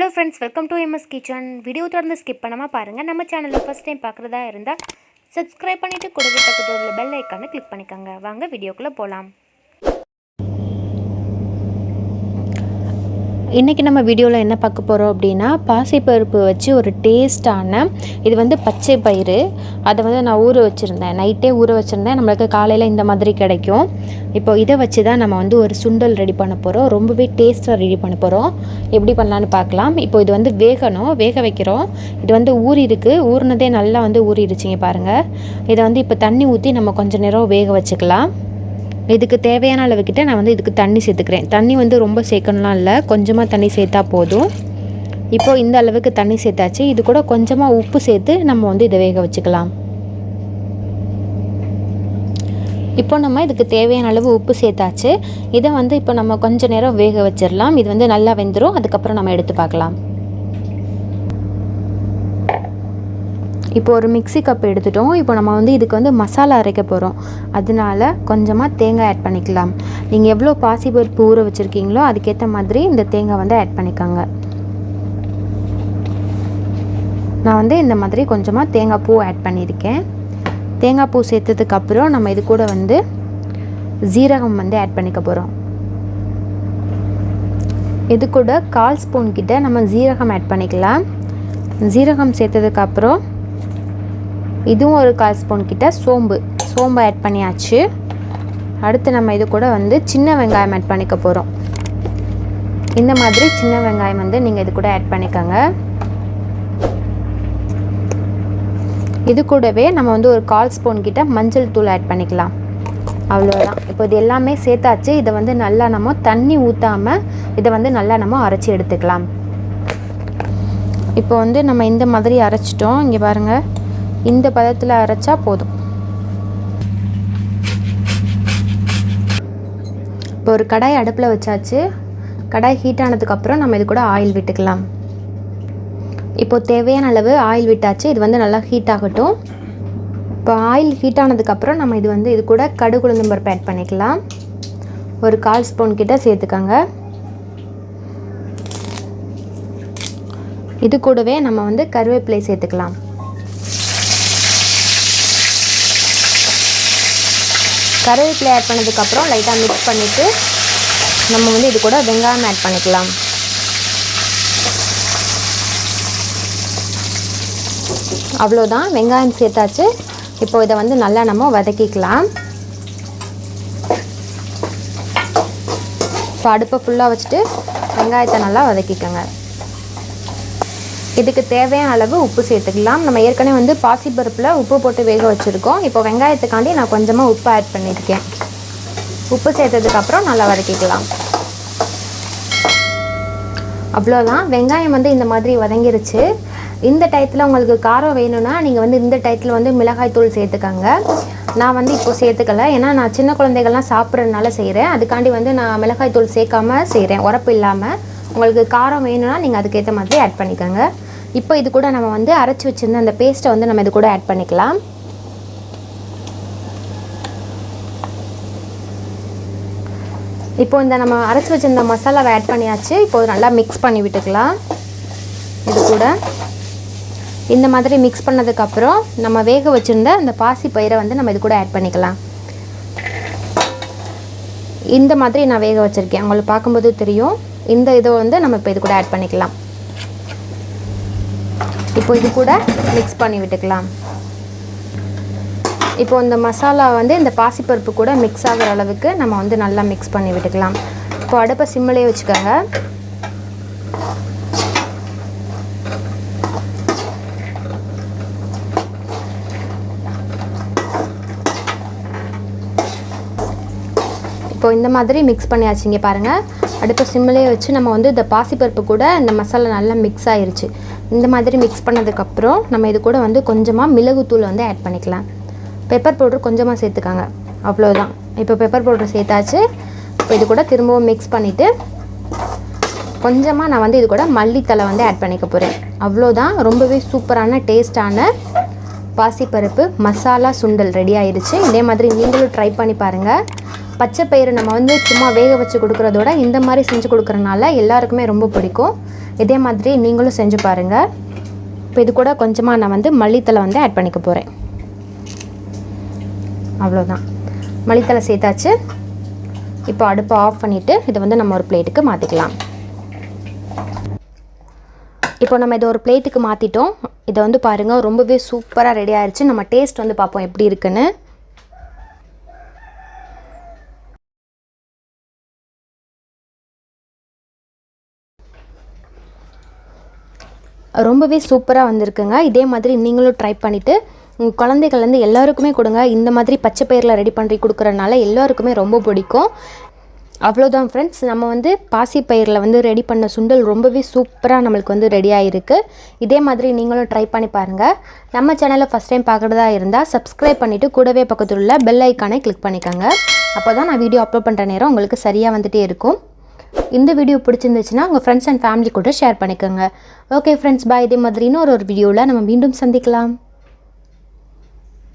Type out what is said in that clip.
Hello friends, welcome to MS Kitchen. Video தொடர்ந்து skip பண்ணாம பாருங்க. நம்ம சேனலை ஃபர்ஸ்ட் டைம் பார்க்கறதா இருந்தா subscribe பண்ணிட்டு கூடவே பக்கத்துல உள்ள பெல் ஐகானை கிளிக் பண்ணிக்கங்க. வாங்க வீடியோக்குள்ள போலாம். இன்றைக்கி நம்ம வீடியோவில் என்ன பார்க்க போகிறோம் அப்படின்னா பாசிப்பருப்பு வச்சு ஒரு டேஸ்டான இது வந்து பச்சை பயிறு அதை நான் ஊற வச்சுருந்தேன், நைட்டே ஊற வச்சுருந்தேன். நம்மளுக்கு காலையில் இந்த மாதிரி கிடைக்கும். இப்போ இதை வச்சு தான் நம்ம ஒரு சுண்டல் ரெடி பண்ண போகிறோம். ரொம்பவே டேஸ்ட்டாக ரெடி பண்ண போகிறோம். எப்படி பண்ணலான்னு பார்க்கலாம். இப்போ இது வேகணும், வேக வைக்கிறோம். இது ஊறி இருக்குது, ஊறினதே நல்லா ஊறிடுச்சிங்க பாருங்கள். இதை இப்போ தண்ணி ஊற்றி நம்ம கொஞ்சம் நேரம் வேக வச்சுக்கலாம். இதுக்கு தேவையான அளவுக்கிட்ட நான் இதுக்கு தண்ணி சேர்த்துக்கிறேன். தண்ணி ரொம்ப சேர்க்கணும்லாம் இல்லை, கொஞ்சமாக தண்ணி சேர்த்தா போதும். இப்போது இந்த அளவுக்கு தண்ணி சேர்த்தாச்சு. இது கூட கொஞ்சமாக உப்பு சேர்த்து நம்ம இதை வேக வச்சுக்கலாம். இப்போ நம்ம இதுக்கு தேவையான அளவு உப்பு சேர்த்தாச்சு. இதை இப்போ நம்ம கொஞ்சம் நேரம் வேக வச்சிடலாம். இது நல்லா வெந்துடும். அதுக்கப்புறம் நம்ம எடுத்து பார்க்கலாம். இப்போ ஒரு மிக்ஸி கப் எடுத்துட்டோம். இப்போ நம்ம இதுக்கு மசாலா அரைக்க போகிறோம். அதனால கொஞ்சமாக தேங்காய் ஆட் பண்ணிக்கலாம். நீங்கள் எவ்வளோ பாசிப்பருப்பு ஊற வச்சுருக்கீங்களோ அதுக்கேற்ற மாதிரி இந்த தேங்காய் ஆட் பண்ணிக்கோங்க. நான் இந்த மாதிரி கொஞ்சமாக தேங்காய் பூ ஆட் பண்ணியிருக்கேன். தேங்காய் பூ சேர்த்ததுக்கப்புறம் நம்ம இது கூட ஜீரகம் ஆட் பண்ணிக்க போகிறோம். இது கூட 1/4 ஸ்பூன் கிட்ட நம்ம ஜீரகம் ஆட் பண்ணிக்கலாம். ஜீரகம் சேர்த்ததுக்கப்புறம் இதுவும் ஒரு 1/4 ஸ்பூன் கிட்ட சோம்பு ஆட் பண்ணியாச்சு. அடுத்து நம்ம இது கூட சின்ன வெங்காயம் ஆட் பண்ணிக்க போகிறோம். இந்த மாதிரி சின்ன வெங்காயம் நீங்கள் இது கூட ஆட் பண்ணிக்கோங்க. இது கூடவே நம்ம ஒரு 1/4 ஸ்பூன் கிட்ட மஞ்சள் தூள் ஆட் பண்ணிக்கலாம். அவ்வளோதான். இப்போ இது எல்லாமே சேர்த்தாச்சு. இதை நல்லா நம்ம தண்ணி ஊற்றாமல் இதை நல்லா நம்ம அரைச்சி எடுத்துக்கலாம். இப்போ நம்ம இந்த மாதிரி அரைச்சிட்டோம். இங்கே பாருங்கள், இந்த பதத்தில் அரைச்சா போதும். இப்போ ஒரு கடாய் அடுப்பில் வச்சாச்சு. கடாய் ஹீட் ஆனதுக்கப்புறம் நம்ம இது கூட ஆயில் விட்டுக்கலாம். இப்போது தேவையான அளவு ஆயில் விட்டாச்சு. இது நல்லா ஹீட் ஆகட்டும். இப்போ ஆயில் ஹீட் ஆனதுக்கப்புறம் நம்ம இது கூட கடுகு உளுந்தம் பருப்பு ஆட் பண்ணிக்கலாம். ஒரு 1/4 ஸ்பூன் கிட்ட சேர்த்துக்கோங்க. இது கூடவே நம்ம கருவேப்பிலை சேர்த்துக்கலாம். கருவேப்பிலை ஆட் பண்ணதுக்கப்புறம் லைட்டாக மிக்ஸ் பண்ணிவிட்டு நம்ம இது கூட வெங்காயம் ஆட் பண்ணிக்கலாம். அவ்வளோதான், வெங்காயம் சேர்த்தாச்சு. இப்போ இதை நல்லா நம்ம வதக்கிக்கலாம். இப்போ அடுப்பை ஃபுல்லாக வச்சுட்டு வெங்காயத்தை நல்லா வதக்கிக்கோங்க. இதுக்கு தேவையான அளவு உப்பு சேர்த்துக்கலாம். நம்ம ஏற்கனவே பாசிப்பருப்பில் உப்பு போட்டு வேக வச்சுருக்கோம். இப்போ வெங்காயத்துக்காண்டி நான் கொஞ்சமாக உப்பு ஆட் பண்ணியிருக்கேன். உப்பு சேர்த்ததுக்கப்புறம் நல்லா வதக்கிக்கலாம். அவ்வளோதான், வெங்காயம் இந்த மாதிரி வதங்கிருச்சு. இந்த டயத்தில் உங்களுக்கு காரம் வேணும்னா நீங்கள் இந்த டயத்தில் மிளகாய் தூள் சேர்த்துக்கோங்க. நான் இப்போ சேர்த்துக்கலை, ஏன்னா நான் சின்ன குழந்தைகள்லாம் சாப்பிட்றதுனால செய்கிறேன். அதுக்காண்டி நான் மிளகாய் தூள் சேர்க்காமல் செய்கிறேன், உரப்பு இல்லாமல். உங்களுக்கு காரம் வேணும்னா நீங்கள் அதுக்கேற்ற மாதிரி ஆட் பண்ணிக்கோங்க. இப்போ இது கூட நம்ம அரைச்சி வச்சுருந்த அந்த பேஸ்ட்டை நம்ம இது கூட ஆட் பண்ணிக்கலாம். இப்போ நம்ம அரைச்சி வச்சுருந்த மசாலாவை ஆட் பண்ணியாச்சு. இப்போ நல்லா மிக்ஸ் பண்ணி விட்டுக்கலாம். இது கூட இந்த மாதிரி மிக்ஸ் பண்ணதுக்கப்புறம் நம்ம வேக வச்சுருந்த அந்த பாசி பயிரை நம்ம இது கூட ஆட் பண்ணிக்கலாம். இந்த மாதிரி நான் வேக வச்சுருக்கேன், உங்களுக்கு பார்க்கும்போது தெரியும். இந்த இதை நம்ம இப்போ இது கூட ஆட் பண்ணிக்கலாம். இப்போ இது கூட மிக்ஸ் பண்ணி விட்டுக்கலாம். இப்போ இந்த மசாலா இந்த பாசிப்பருப்பு கூட மிக்ஸ் ஆகிற அளவுக்கு நம்ம நல்லா மிக்ஸ் பண்ணி விட்டுக்கலாம். இப்போ அடுப்பை சிம்மிலே வச்சுக்கோங்க. இப்போ இந்த மாதிரி மிக்ஸ் பண்ணியாச்சுங்க பாருங்கள். அடுப்பை சிம்மிலே வச்சு நம்ம இந்த பாசிப்பருப்பு கூட இந்த மசாலா நல்லா மிக்ஸ் ஆகிருச்சு. இந்த மாதிரி மிக்ஸ் பண்ணதுக்கப்புறம் நம்ம இது கூட கொஞ்சமாக மிளகுத்தூள் ஆட் பண்ணிக்கலாம். பெப்பர் பவுடர் கொஞ்சமாக சேர்த்துக்காங்க. அவ்வளோதான். இப்போ பெப்பர் பவுடர் சேர்த்தாச்சு. இப்போ இது கூட திரும்பவும் மிக்ஸ் பண்ணிவிட்டு கொஞ்சமாக நான் இது கூட மல்லித்தலை ஆட் பண்ணிக்க போகிறேன். அவ்வளோதான், ரொம்பவே சூப்பரான டேஸ்டான பாசிப்பருப்பு மசாலா சுண்டல் ரெடி ஆயிடுச்சு. இதே மாதிரி நீங்களும் ட்ரை பண்ணி பாருங்கள். பச்சை பயிறு நம்ம வந்து சும்மா வேக வச்சு கொடுக்குறதோட இந்த மாதிரி செஞ்சு கொடுக்குறனால எல்லாருக்குமே ரொம்ப பிடிக்கும். இதே மாதிரி நீங்களும் செஞ்சு பாருங்கள். இப்போ இது கூட கொஞ்சமாக நான் வந்து மல்லித்தலை வந்து ஆட் பண்ணிக்க போகிறேன். அவ்வளோதான், மல்லித்தலை சேர்த்தாச்சு. இப்போ அடுப்பை ஆஃப் பண்ணிவிட்டு இதை வந்து நம்ம ஒரு பிளேட்டுக்கு மாற்றிக்கலாம். இப்போ நம்ம இதை ஒரு பிளேட்டுக்கு மாற்றிட்டோம். இதை வந்து பாருங்கள், ரொம்பவே சூப்பராக ரெடி ஆயிடுச்சு. நம்ம டேஸ்ட் வந்து பார்ப்போம் எப்படி இருக்குன்னு. ரொம்பவே சூப்பராக வந்திருக்குங்க. இதே மாதிரி நீங்களும் ட்ரை பண்ணிவிட்டு உங்கள் குழந்தைகள்லேருந்து எல்லாருக்குமே கொடுங்க. இந்த மாதிரி பச்சை பயிரில் ரெடி பண்ணி கொடுக்குறதுனால எல்லாருக்குமே ரொம்ப பிடிக்கும். அவ்வளோதான் ஃப்ரெண்ட்ஸ், நம்ம வந்து பாசிப்பயிரில் வந்து ரெடி பண்ண சுண்டல் ரொம்பவே சூப்பராக நம்மளுக்கு வந்து ரெடி ஆகிருக்கு. இதே மாதிரி நீங்களும் ட்ரை பண்ணி பாருங்கள். நம்ம சேனலை ஃபஸ்ட் டைம் பார்க்குறதா இருந்தால் சப்ஸ்கிரைப் பண்ணிவிட்டு கூடவே பக்கத்தில் உள்ள பெல் ஐக்கானை கிளிக் பண்ணிக்கோங்க. அப்போ தான் நான் வீடியோ அப்லோட் பண்ணுற நேரம் உங்களுக்கு சரியாக வந்துகிட்டே இருக்கும். இந்த வீடியோ பிடிச்சிருந்துச்சுன்னா உங்கள் ஃப்ரெண்ட்ஸ் அண்ட் ஃபேமிலி கூட ஷேர் பண்ணிக்கோங்க. ஓகே ஃப்ரெண்ட்ஸ், பாய். இதே மாதிரி இன்னொரு வீடியோவில் நம்ம மீண்டும் சந்திக்கலாம்.